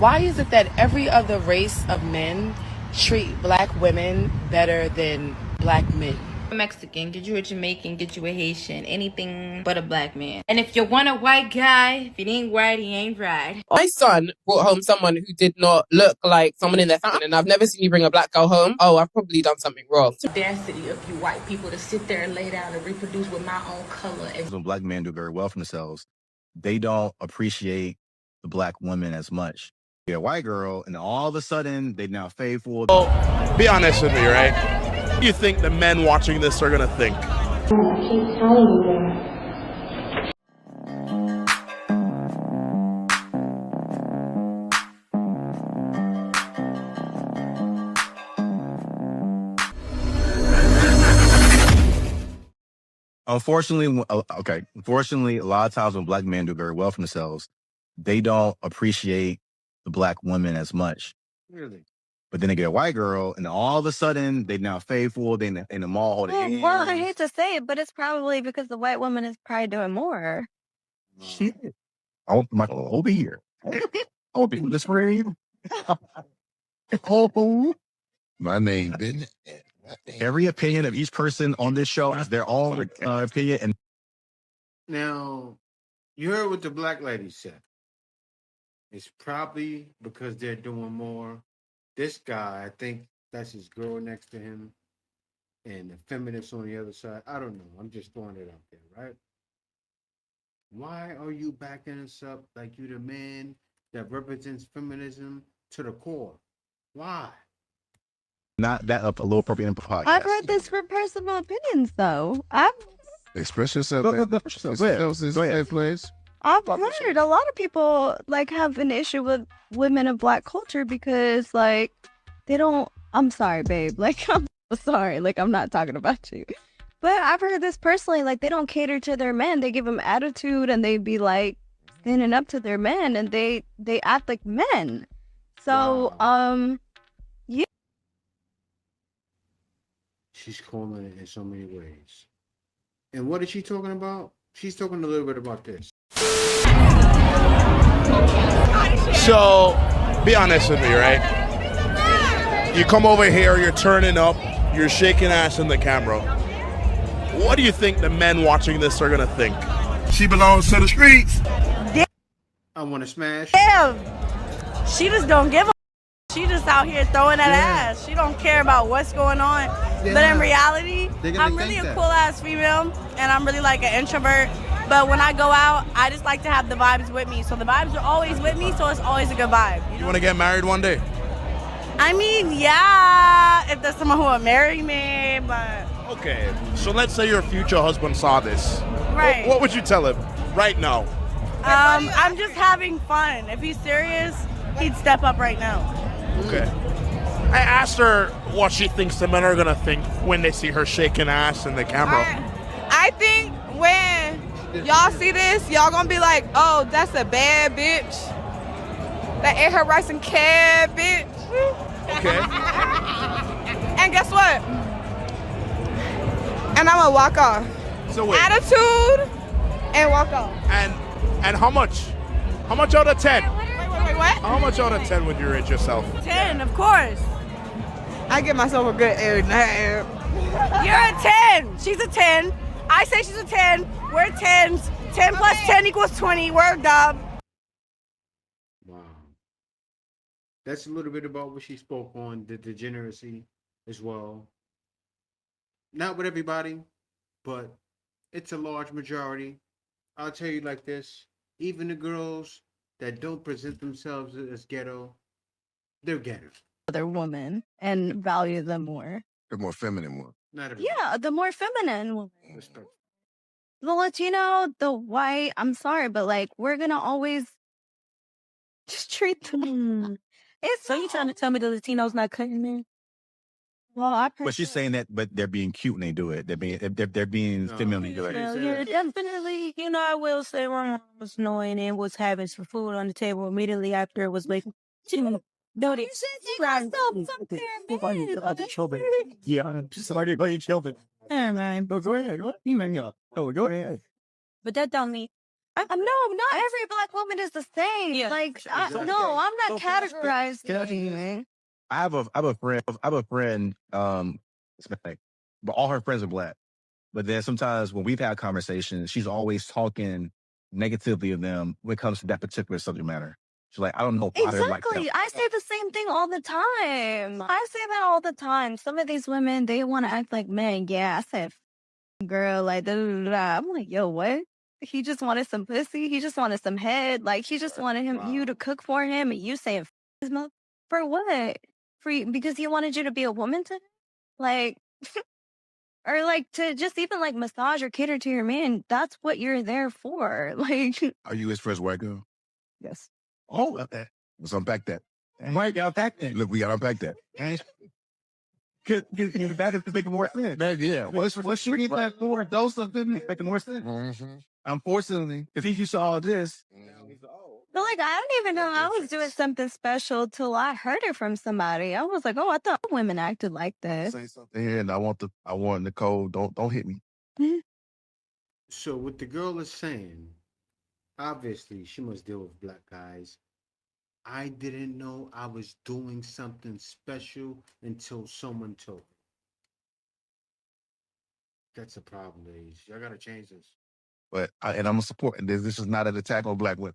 Why is it that every other race of men treat black women better than black men? A Mexican, get you a Jamaican, get you a Haitian, anything but a black man. And if you want a white guy, if it ain't white, he ain't right. My son brought home someone who did not look like someone in their family, and I've never seen you bring a black girl home. Oh, I've probably done something wrong. The audacity of you white people to sit there and lay down and reproduce with my own color. When black men do very well for themselves, they don't appreciate the black woman as much. Get a white girl, and all of a sudden, they now faithful. Well, be honest with me, right? What do you think the men watching this are gonna think? I keep telling you that. Unfortunately, a lot of times when black men do very well for themselves, they don't appreciate the black woman as much. Really? But then they get a white girl, and all of a sudden, they now faithful. They in the mall holding hands. Well, I hate to say it, but it's probably because the white woman is probably doing more. Shit. Oh, Michael, over here. Oh, this for you. Oh, My name been every opinion of each person on this show is their own opinion. And now, you heard what the black lady said. It's probably because they're doing more. This guy, I think that's his girl next to him, and the feminists on the other side. I don't know. I'm just throwing it out there, right? Why are you backing us up like you the man that represents feminism to the core? Why? not that up a little appropriate in podcast. I've heard this for personal opinions, though. Express yourself. Go ahead. Please. I've heard a lot of people like have an issue with women of black culture because like they don't. I'm sorry, babe. Like I'm sorry. Like I'm not talking about you. But I've heard this personally. Like they don't cater to their men. They give them attitude and they be like standing up to their men and they act like men. So yeah. She's calling it in so many ways. And what is she talking about? She's talking a little bit about this. So, be honest with me, right? You come over here, you're turning up, you're shaking ass in the camera. What do you think the men watching this are gonna think? She belongs to the streets. I want to smash. Damn. She just don't give a. She just out here throwing that ass. She don't care about what's going on. Yeah. But in reality, They're gonna I'm really think a that. cool ass female, and I'm really like an introvert. But when I go out, I just like to have the vibes with me. So the vibes are always with me, so it's always a good vibe. You wanna get married one day? I mean, yeah, if there's someone who would marry me, but Okay, so let's say your future husband saw this. right. What would you tell him right now? I'm just having fun. If he's serious, he'd step up right now. Okay. I asked her what she thinks the men are gonna think when they see her shaking ass in the camera. I think when y'all see this, y'all gonna be like, oh, that's a bad bitch. That ain't her rice and cab bitch. Okay. And guess what? And I'm gonna walk off. So wait. Attitude and walk off. And how much? How much out of 10? Wait, what? How much out of 10 would you rate yourself? 10, of course. I give myself a good 8.5. You're a 10. She's a 10. I say she's a 10. We're 10s. 10 plus 10 equals 20. We're dumb. Wow. That's a little bit about what she spoke on, the degeneracy as well. Not with everybody, but it's a large majority. I'll tell you like this, even the girls that don't present themselves as ghetto, they're ghetto. Other woman and value them more. The more feminine one. Not everybody. Yeah, the more feminine woman. Respect. The Latino, the white, I'm sorry, but like we're gonna always just treat them. It's So you trying to tell me the Latinos not cutting men? well, I But she's saying that, but they're being cute when they do it. They're being No. feminine when they do it. Well, Yeah, definitely. You know, I will say when I was annoying and was having some food on the table immediately after it was making. Dirty. Yeah, somebody go ahead, children. Never mind. Go ahead. Go ahead. Oh, go ahead. But that don't mean No, not every black woman is the same. Yeah. Like, Exactly. no, I'm not So can I categorizing. I have a friend, it's like, but all her friends are black. But then sometimes when we've had conversations, she's always talking negatively of them when it comes to that particular subject matter. She's like, I don't know why they're like that. Exactly. I say the same thing all the time. I say that all the time. Some of these women, they want to act like men. Yeah, I said, girl, like, da, da, da, da. I'm like, yo, what? He just wanted some pussy. He just wanted some head. Like, he just wanted you to cook for him. And you saying, his mother for what? Because he wanted you to be a woman to him? Like, or like to just even like massage or cater to your man. That's what you're there for. Like, Are you his first white girl? yes. Oh, okay. Let's unpack that. Why y'all back then? Look, we got to unpack that. Because that is making more sense. Yeah. What's your like more dose of it making more sense? Mm-hmm. Unfortunately, if he used to all this, But like, I don't even know I was doing something special till I heard it from somebody. I was like, oh, I thought women acted like this. Say something here, and I want Nicole. Don't hit me. So what the girl is saying, obviously she must deal with black guys. I didn't know I was doing something special until someone told me. That's a problem, ladies. Y'all gotta change this. But I'm gonna support. And this is not an attack on black women.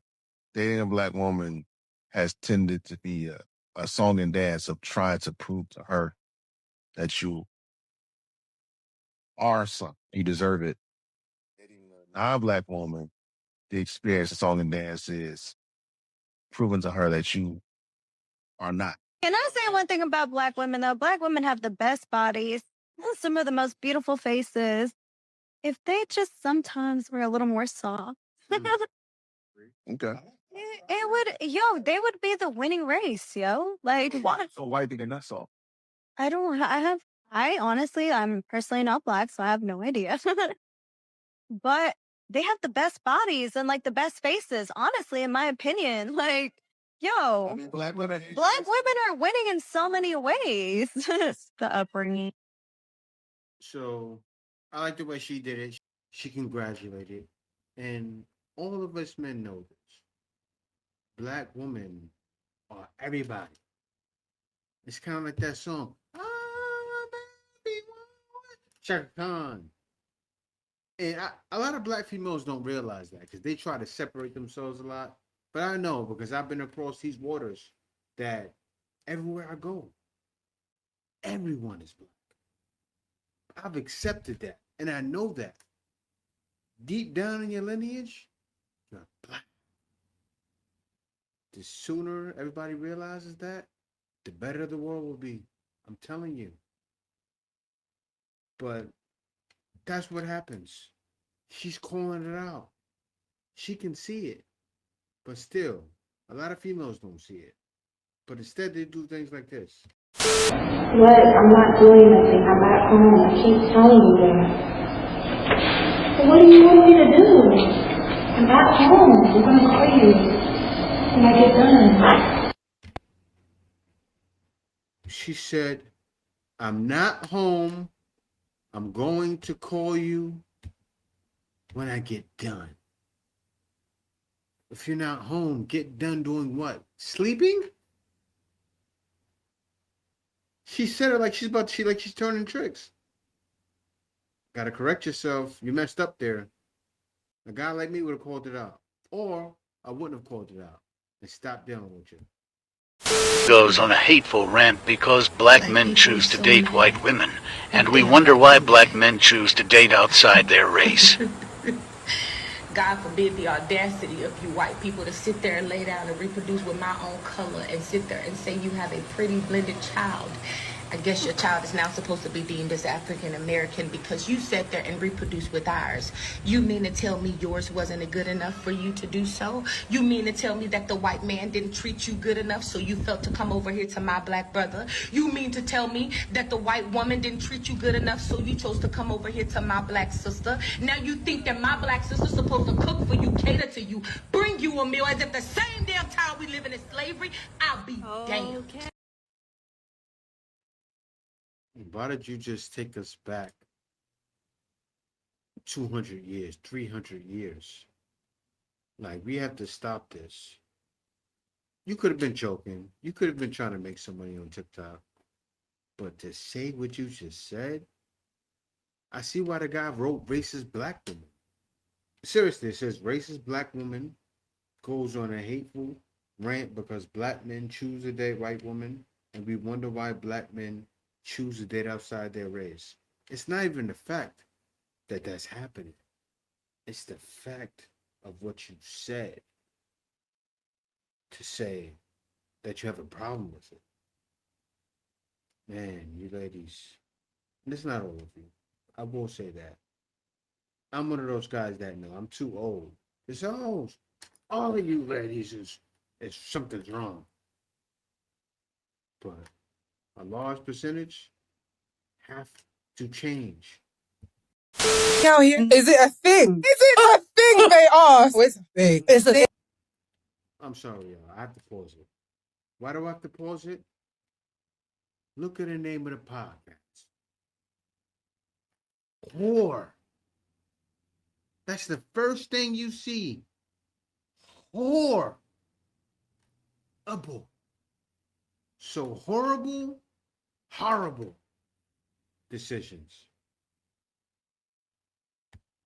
Dating a black woman has tended to be a song and dance of trying to prove to her that you are something. You deserve it. Dating a non-black woman, the experience of song and dance is proving to her that you are not. Can I say one thing about black women though? Black women have the best bodies, some of the most beautiful faces. If they just sometimes were a little more soft, Okay. it would, they would be the winning race, yo. Like, what? so why do they not so? I honestly, I'm personally not black, so I have no idea. But they have the best bodies and like the best faces, honestly, in my opinion. Like, yo, Black women. black women are winning in so many ways. The upbringing. So I like the way she did it. She congratulated. And all of us men know this. Black women are everybody. It's kind of like that song. Ah, baby, Chaka Khan. And a lot of black females don't realize that because they try to separate themselves a lot. But I know because I've been across these waters that everywhere I go, everyone is black. I've accepted that. And I know that. Deep down in your lineage, you're black. The sooner everybody realizes that, the better the world will be. I'm telling you. But that's what happens. She's calling it out. She can see it. But still, a lot of females don't see it. But instead, they do things like this. Look, I'm not doing nothing. I'm back home. I keep telling you that. So what do you want me to do? I'm back home. I'm going to call you when I get done. She said, I'm not home. I'm going to call you when I get done. If you're not home, get done doing what? Sleeping? She said it like she's turning tricks. Gotta correct yourself. You messed up there. A guy like me would have called it out. Or I wouldn't have called it out and stopped dealing with you. Goes on a hateful rant because black men choose to date white women, and we wonder why black men choose to date outside their race. God forbid the audacity of you white people to sit there and lay down and reproduce with my own color and sit there and say you have a pretty blended child. I guess your child is now supposed to be deemed as African American because you sat there and reproduced with ours. You mean to tell me yours wasn't good enough for you to do so? You mean to tell me that the white man didn't treat you good enough so you felt to come over here to my black brother? You mean to tell me that the white woman didn't treat you good enough so you chose to come over here to my black sister? Now you think that my black sister's supposed to cook for you, cater to you, bring you a meal as if the same damn time we living in slavery? I'll be damned. Why did you just take us back 200 years, 300 years? Like, we have to stop this. You could have been joking. You could have been trying to make some money on TikTok. But to say what you just said, I see why the guy wrote racist black woman. Seriously, it says racist black woman goes on a hateful rant because black men choose to date white women, and we wonder why black men choose to date outside their race. It's not even the fact that that's happening. It's the fact of what you said to say that you have a problem with it. Man, you ladies, and it's not all of you. I will say that. I'm one of those guys that know I'm too old. It's all of you ladies is something's wrong. But a large percentage have to change. Out here, is it a thing? Is it a thing? They ask. It's a thing. It's a thing. I'm sorry, y'all. I have to pause it. Why do I have to pause it? Look at the name of the podcast. Whore. That's the first thing you see. Horrible. So horrible decisions.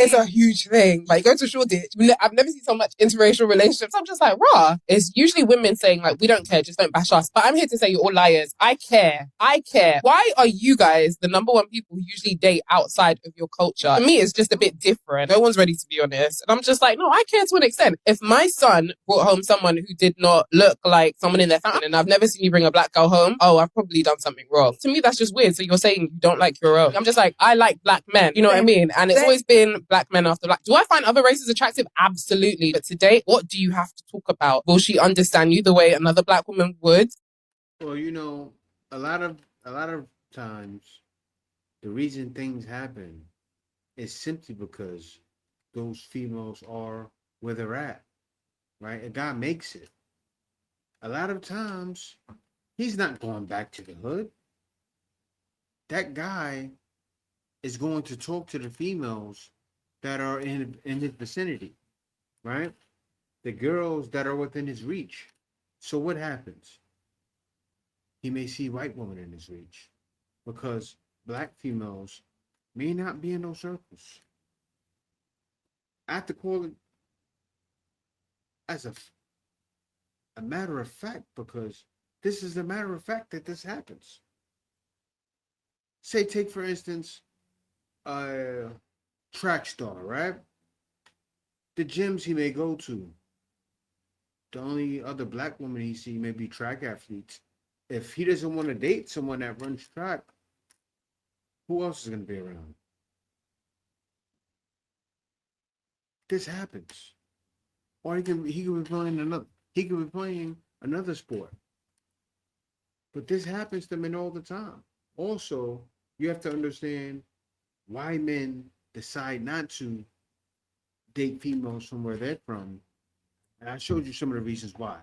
It's a huge thing. Like, go to Shoreditch. I've never seen so much interracial relationships. I'm just like, rah. It's usually women saying, like, we don't care, just don't bash us. But I'm here to say you're all liars. I care. I care. Why are you guys the number one people who usually date outside of your culture? For me, it's just a bit different. No one's ready to be honest. And I'm just like, no, I care to an extent. If my son brought home someone who did not look like someone in their family, and I've never seen you bring a black girl home, oh, I've probably done something wrong. To me, that's just weird. So you're saying you don't like your own. I'm just like, I like black men. You know what I mean? And it's always been black men after black. Do I find other races attractive? Absolutely. But today, what do you have to talk about? Will she understand you the way another black woman would? Well, a lot of times the reason things happen is simply because those females are where they're at. Right? A guy makes it. A lot of times he's not going back to the hood. That guy is going to talk to the females that are in his vicinity, right? The girls that are within his reach. So what happens? He may see white women in his reach because black females may not be in those circles. I have to call it as a matter of fact because this is a matter of fact that this happens. Say, take for instance, track star, right? The gyms he may go to, the only other black woman he see may be track athletes. If he doesn't want to date someone that runs track, who else is going to be around? This happens. Or he could be playing another sport. But this happens to men all the time. Also, you have to understand why men decide not to date females from where they're from. And I showed you some of the reasons why.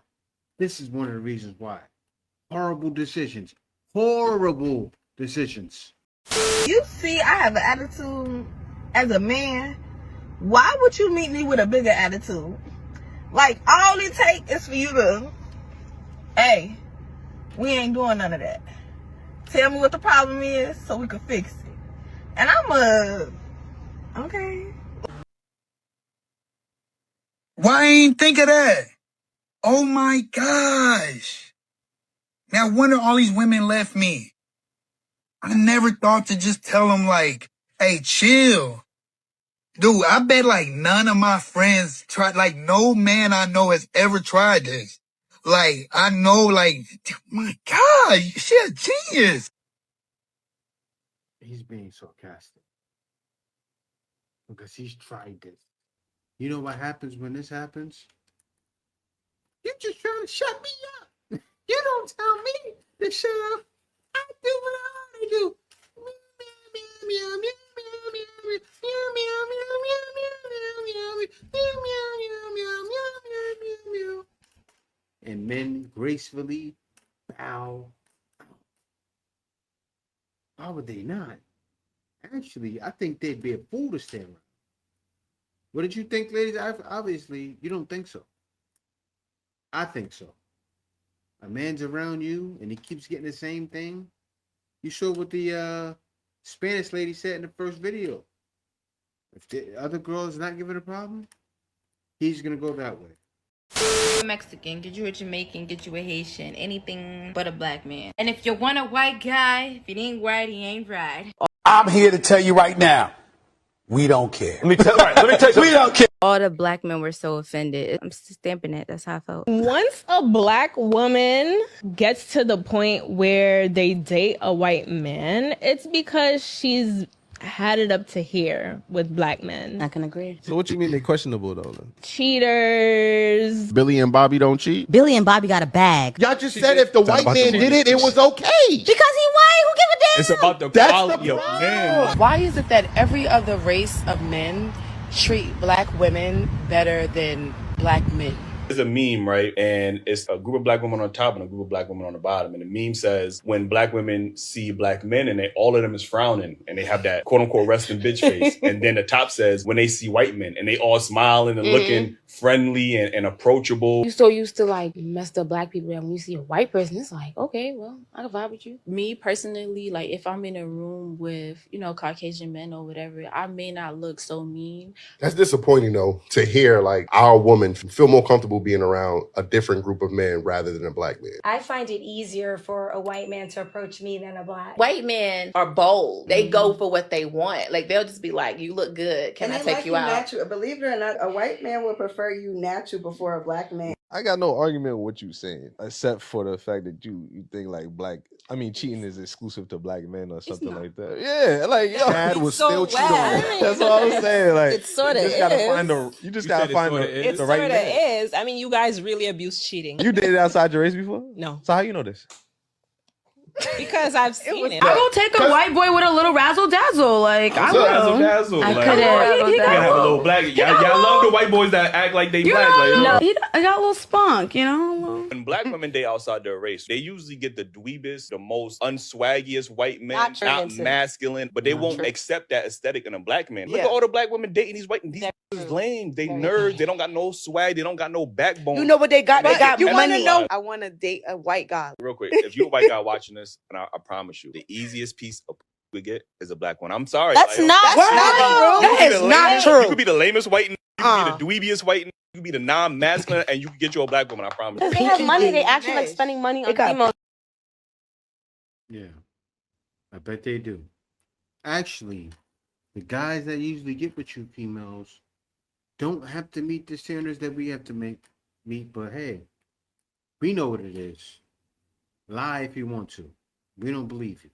This is one of the reasons why. Horrible decisions. Horrible decisions. You see, I have an attitude as a man. Why would you meet me with a bigger attitude? Like, all it takes is for you to, hey, we ain't doing none of that. Tell me what the problem is so we can fix it. And okay. Why I ain't think of that? Oh my gosh. Now, when are all these women left me? I never thought to just tell them like, hey, chill. Dude, I bet like none of my friends tried, like no man I know has ever tried this. Like, I know like, my God, she a genius. He's being sarcastic. Because he's tried this. You know what happens when this happens? You just trying to shut me up. You don't tell me to shut up. I do what I want to do. And men gracefully bow out. Why would they not? Actually, I think they'd be a fool to stay around. What did you think, ladies? Obviously, you don't think so. I think so. A man's around you and he keeps getting the same thing. You saw what the Spanish lady said in the first video. If the other girl is not giving a problem, he's gonna go that way. Mexican, get you a Jamaican, get you a Haitian, anything but a black man. And if you want a white guy, if he ain't white, he ain't right. I'm here to tell you right now, we don't care. Let me tell you We don't care. All the black men were so offended. I'm stamping it. That's how I felt. Once a black woman gets to the point where they date a white man, it's because she's had it up to here with black men. I can agree. So what you mean they questionable though? Cheaters. Billy and Bobby don't cheat? Billy and Bobby got a bag. Y'all just said if the white man did it, it was okay. Because he white, who give a damn? It's about the quality of men. Why is it that every other race of men treat black women better than black men? There's a meme, right? And it's a group of black women on top and a group of black women on the bottom. And the meme says, when black women see black men and all of them is frowning and they have that quote unquote resting bitch face. And then the top says, when they see white men and they all smiling and looking friendly and approachable. You so used to like messed up black people that when you see a white person, it's like, okay, well, I can vibe with you. Me personally, like if I'm in a room with, you know, Caucasian men or whatever, I may not look so mean. That's disappointing though, to hear like our woman feel more comfortable being around a different group of men rather than a black man. I find it easier for a white man to approach me than a black. White men are bold. They go for what they want. Like they'll just be like, you look good. Can I take you out? Natural. Believe it or not, a white man would prefer you natural before a black man. I got no argument with what you saying, except for the fact that you think like cheating is exclusive to black men or something like that. Yeah, like yo, dad was still cheating on her. That's what I was saying. Like it sort of is. You just gotta find the right sort of man. is. I mean, you guys really abuse cheating. You dated outside your race before? No. So how you know this? Because I've seen it. I will take a white boy with a little razzle dazzle. Like I will. Razzle dazzle. I Like, couldn't. you can have a little black. Y'all love the white boys that act like they black. No, I got a little spunk, you know. When black women date outside their race, they usually get the dweebest, the most unswaggiest white men, not masculine, but they won't accept that aesthetic in a black man. Look at all the black women dating these white. These is lame. They nerds. They don't got no swag. They don't got no backbone. You know what they got? They got You money. wanna know? I want to date a white guy. Real quick, if you're a white guy watching this, and I promise you, the easiest piece of we get is a black one. I'm sorry. That's not true. That is not true. You could be the lamest white, you could be the dweebiest white, you could be the non-masculine, and you can get you a black woman. I promise. Because they have money, they actually like spending money on females. Yeah, I bet they do. Actually, the guys that usually get with you females don't have to meet the standards that we have to meet, but hey, we know what it is. Lie if you want to. We don't believe you.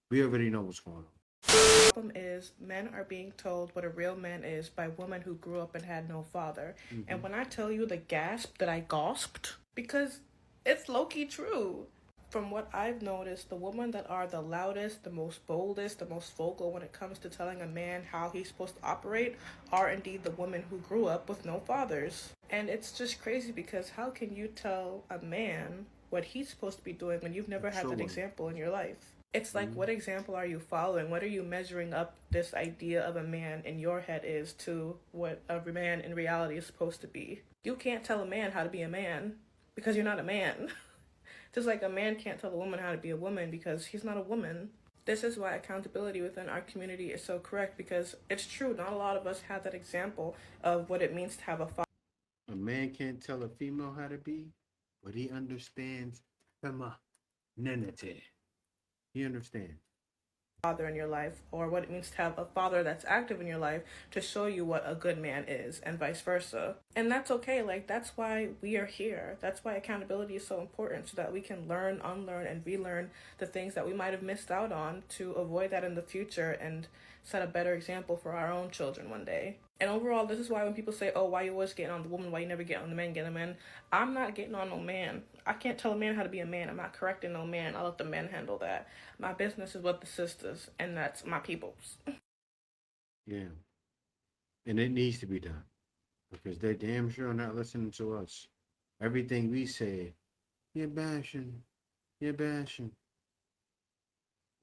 We already know what's going on. The problem is men are being told what a real man is by women who grew up and had no father. And when I tell you the gasp that I gasped, because it's low-key true. From what I've noticed, the women that are the loudest, the most boldest, the most vocal when it comes to telling a man how he's supposed to operate are indeed the women who grew up with no fathers. And it's just crazy because how can you tell a man what he's supposed to be doing when you've never had that example in your life? It's like, what example are you following? What are you measuring up this idea of a man in your head is to what a man in reality is supposed to be? You can't tell a man how to be a man because you're not a man. Just like a man can't tell a woman how to be a woman because he's not a woman. This is why accountability within our community is so correct, because it's true, not a lot of us have that example of what it means to have a father. A man can't tell a female how to be, but he understands femininity. He understands. Father in your life, or what it means to have a father that's active in your life to show you what a good man is, and vice versa. And that's okay. Like, that's why we are here. That's why accountability is so important, so that we can learn, unlearn, and relearn the things that we might have missed out on to avoid that in the future and set a better example for our own children one day. And overall, this is why when people say, oh, why you always getting on the woman, why you never get on the man, get a man, I'm not getting on no man. I can't tell a man how to be a man. I'm not correcting no man. I'll let the men handle that. My business is with the sisters, and that's my peoples. Yeah. And it needs to be done, because they're damn sure not listening to us. Everything we say, you're bashing.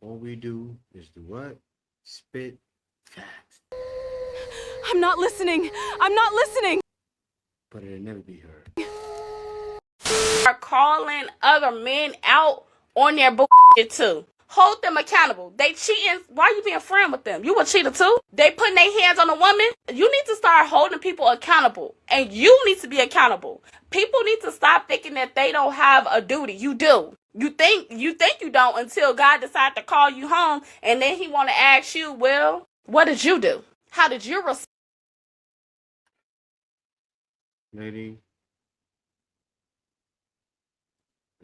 All we do is do what? Spit facts. I'm not listening. I'm not listening. But it'll never be her. Are calling other men out on their bullshit too. Hold them accountable. They cheating. Why you being a friend with them? You a cheater too? They putting their hands on a woman. You need to start holding people accountable. And you need to be accountable. People need to stop thinking that they don't have a duty. You do. You think you don't until God decides to call you home, and then he want to ask you, well, what did you do? How did you respond? Lady,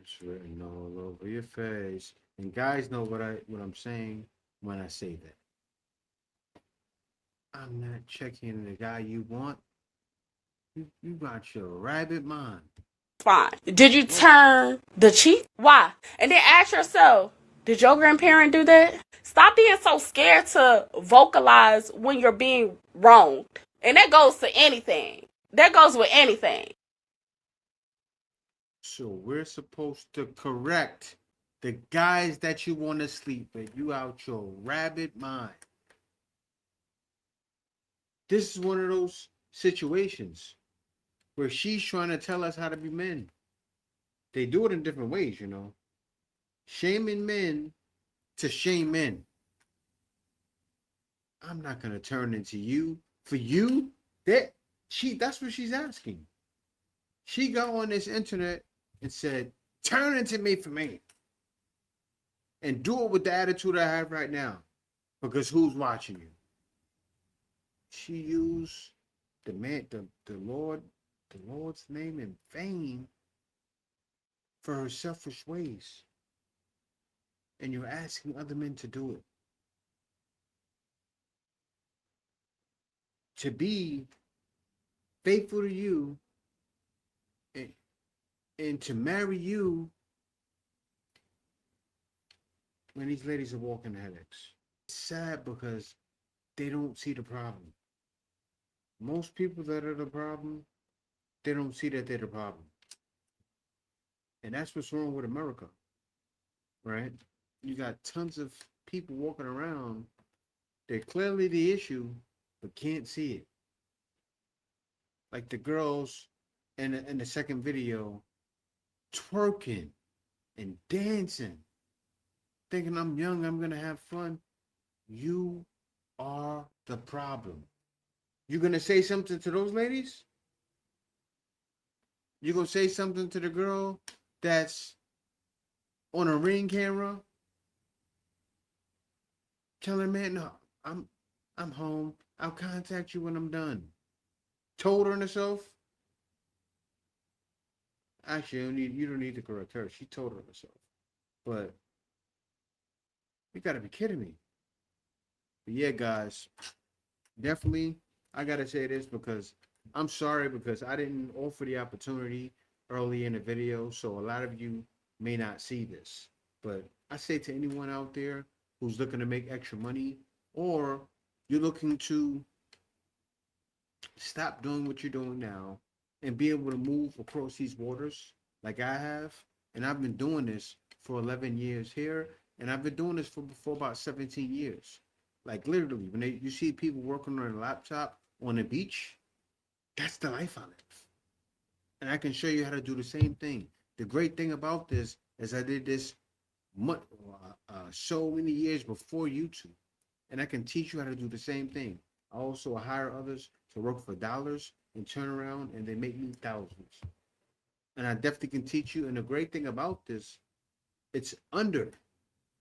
it's written all over your face. And guys know what I'm saying when I say that. I'm not checking the guy you want. You got your rabbit mind. Fine. Did you turn the cheek? Why? And then ask yourself, did your grandparent do that? Stop being so scared to vocalize when you're being wronged. And that goes to anything. That goes with anything. So we're supposed to correct the guys that you want to sleep with. You out your rabbit mind. This is one of those situations where she's trying to tell us how to be men. They do it in different ways, you know. Shaming men to shame men. I'm not going to turn into you. For you, that's what she's asking. She got on this internet and said, turn into me for me. And do it with the attitude I have right now. Because who's watching you? She used the Lord's name in vain for her selfish ways. And you're asking other men to do it. To be faithful to you and to marry you when these ladies are walking headaches. It's sad because they don't see the problem. Most people that are the problem, they don't see that they're the problem. And that's what's wrong with America, right? You got tons of people walking around. They're clearly the issue, but can't see it. Like the girls in the second video, twerking and dancing, thinking I'm young, I'm gonna have fun. You are the problem. You gonna say something to those ladies? You gonna say something to the girl that's on a Ring camera? Tell her, man, no, I'm home. I'll contact you when I'm done. Told her herself. Actually, you don't need to correct her. She told her herself. But you gotta be kidding me. But yeah, guys, definitely, I gotta say this because I'm sorry because I didn't offer the opportunity early in the video, so a lot of you may not see this. But I say to anyone out there who's looking to make extra money, or you're looking to stop doing what you're doing now and be able to move across these waters like I have, and I've been doing this for 11 years here, and I've been doing this for about 17 years. Like literally, when you see people working on a laptop on the beach, that's the life I live. And I can show you how to do the same thing. The great thing about this is I did this so many years before YouTube, and I can teach you how to do the same thing. I also hire others to work for dollars and turn around and they make me thousands. And I definitely can teach you. And the great thing about this, it's under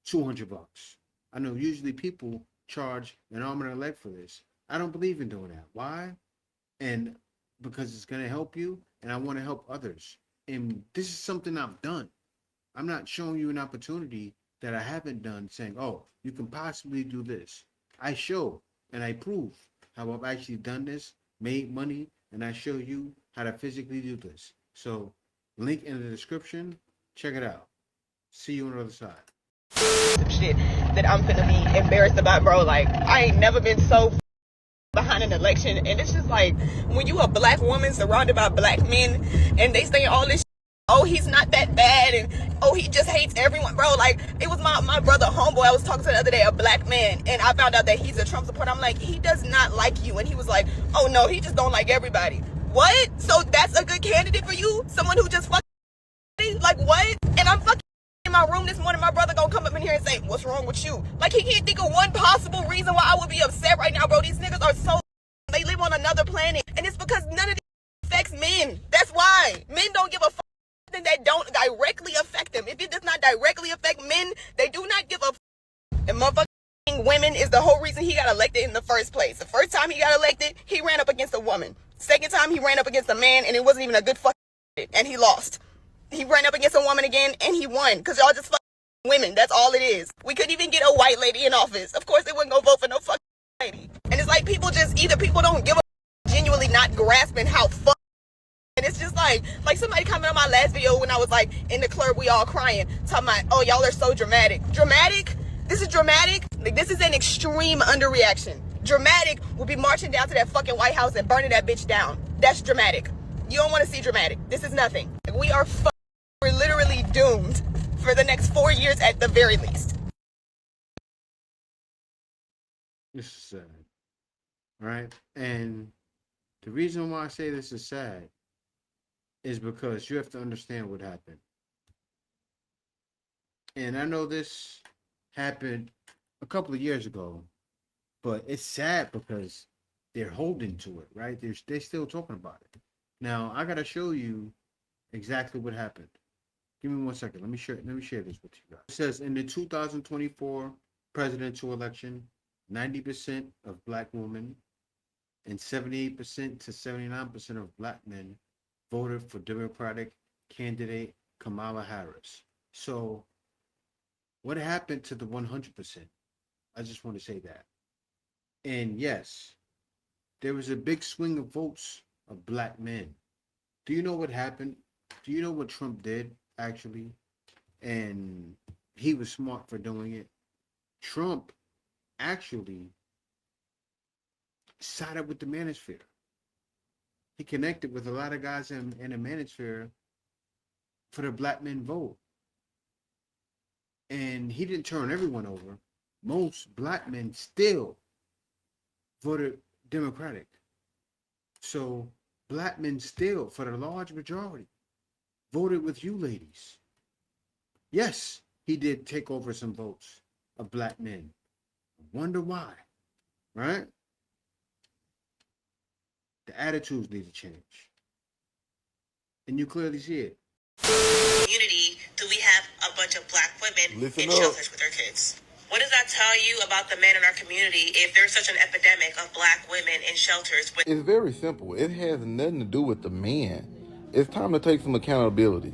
$200. I know usually people charge an arm and a leg for this. I don't believe in doing that. Why? And because it's going to help you, and I want to help others. And this is something I've done. I'm not showing you an opportunity that I haven't done, saying, oh, you can possibly do this. I show and I prove how I've actually done this, made money, and I show you how to physically do this. So link in the description. Check it out. See you on the other side. Some shit that I'm finna be embarrassed about, bro. Like, I ain't never been so behind an election. And it's just like, when you a black woman surrounded by black men and they say all this oh, he's not that bad, and oh, he just hates everyone, bro. Like, it was my brother homeboy I was talking to the other day, a black man, and I found out that he's a Trump supporter. I'm like, he does not like you, and he was like, oh no, he just don't like everybody. What? So that's a good candidate for you? Someone who just fucking, like, what? And I'm fucking in my room this morning, my brother gonna come up in here and say, what's wrong with you? Like, he can't think of one possible reason why I would be upset right now, bro. These niggas are so, they live on another planet, and it's because none of this affects men. That's why. Men don't give a fuck that don't directly affect them. If it does not directly affect men, they do not give a fuck. And motherfucking women is the whole reason he got elected in the first place. The first time he got elected, he ran up against a woman. Second time, he ran up against a man, and it wasn't even a good fucking and he lost. He ran up against a woman again, and he won, because y'all just fucking women. That's all it is. We couldn't even get a white lady in office. Of course, they wouldn't go vote for no fucking lady. And it's like people just, either people don't give a genuinely not grasping how fuck. And it's just like somebody commented on my last video when I was like in the club, we all crying, talking about, oh, y'all are so dramatic. Dramatic? This is dramatic? Like, this is an extreme underreaction. Dramatic would be marching down to that fucking White House and burning that bitch down. That's dramatic. You don't want to see dramatic. This is nothing. Like, we're literally doomed for the next 4 years at the very least. This is sad. Right? And the reason why I say this is sad is because you have to understand what happened. And I know this happened a couple of years ago, but it's sad because they're holding to it, right? They're still talking about it. Now, I got to show you exactly what happened. Give me 1 second. Let me share this with you guys. It says in the 2024 presidential election, 90% of black women and 78% to 79% of black men voted for Democratic candidate Kamala Harris. So what happened to the 100%? I just want to say that. And yes, there was a big swing of votes of black men. Do you know what happened? Do you know what Trump did, actually? And he was smart for doing it. Trump actually sided with the manosphere. He connected with a lot of guys in the manosphere for the black men vote. And he didn't turn everyone over. Most black men still voted Democratic. So black men still, for the large majority, voted with you ladies. Yes, he did take over some votes of black men. I wonder why, right? The attitudes need to change. And you clearly see it. Community, do we have a bunch of black women in shelters with their kids? What does that tell you about the men in our community if there's such an epidemic of black women in shelters? It's very simple. It has nothing to do with the man. It's time to take some accountability.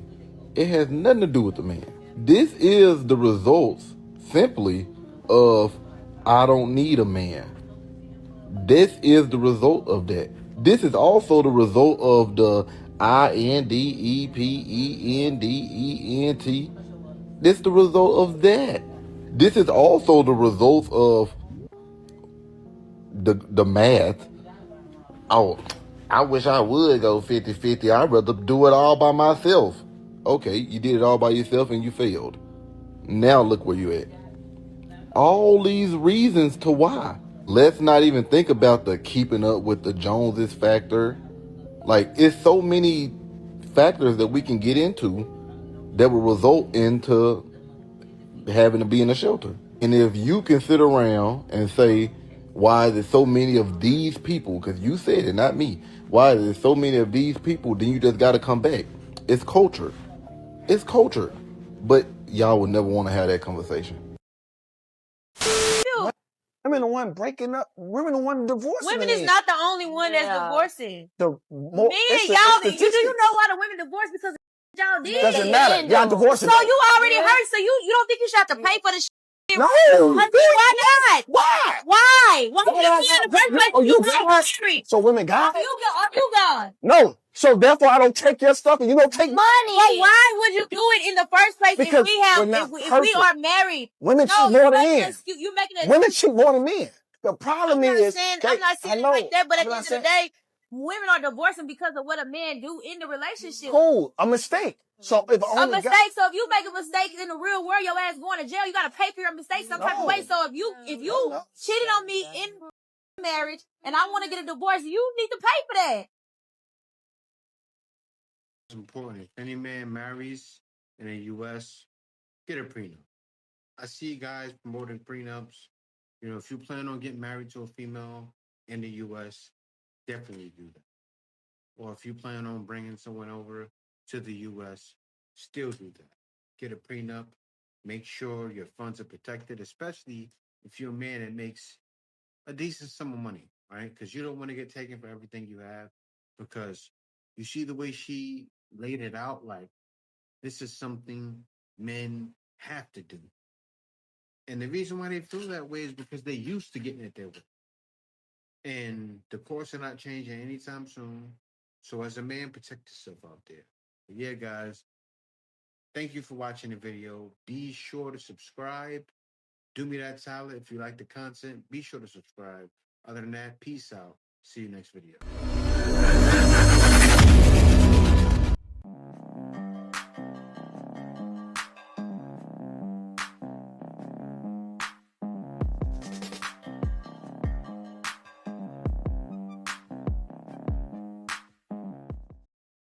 It has nothing to do with the man. This is the results simply of I don't need a man. This is the result of that. This is also the result of the INDEPENDENT. This is the result of that. This is also the result of the math. Oh, I wish I would go 50-50. I'd rather do it all by myself. Okay, you did it all by yourself and you failed. Now look where you at. All these reasons to why. Let's not even think about the keeping up with the Joneses factor. Like, it's so many factors that we can get into that will result into having to be in a shelter. And if you can sit around and say, why is there so many of these people? Because you said it, not me. Why is there so many of these people? Then you just got to come back. It's culture. It's culture. But y'all would never want to have that conversation. Women the one breaking up. Women the one divorcing. Women is not the only one that's divorcing. The more, Men, y'all, do you know why the women divorce? Because y'all did. Doesn't matter. Y'all divorcing. So you already hurt. So you don't think you should have to pay for the shit? No. Why not? Why? Why? Why would you be in the first place? Oh, you got God? So women God? You God. No. So therefore, I don't take your stuff, and you don't take money. But why would you do it in the first place because if we are married? Women cheat more than men. You making a women cheat more than men. The problem I'm is not saying like that, but at the end of the day, women are divorcing because of what a man do in the relationship. Cool, a mistake. So if A mistake. So if you make a mistake in the real world, your ass going to jail. You gotta pay for your mistakes some type of way. So if you cheated on me in marriage and I want to get a divorce, you need to pay for that. It's important. If any man marries in the U.S., get a prenup. I see guys promoting prenups. You know, if you plan on getting married to a female in the U.S., definitely do that. Or if you plan on bringing someone over to the U.S., still do that. Get a prenup. Make sure your funds are protected, especially if you're a man that makes a decent sum of money, right? Because you don't want to get taken for everything you have. Because you see the way she laid it out, like this is something men have to do. And the reason why they feel that way is because they're used to getting it their way. And the course are not changing anytime soon. So as a man, protect yourself out there. But yeah, guys, thank you for watching the video. Be sure to subscribe. Do me that solid. If you like the content, be sure to subscribe. Other than that, peace out. See you next video.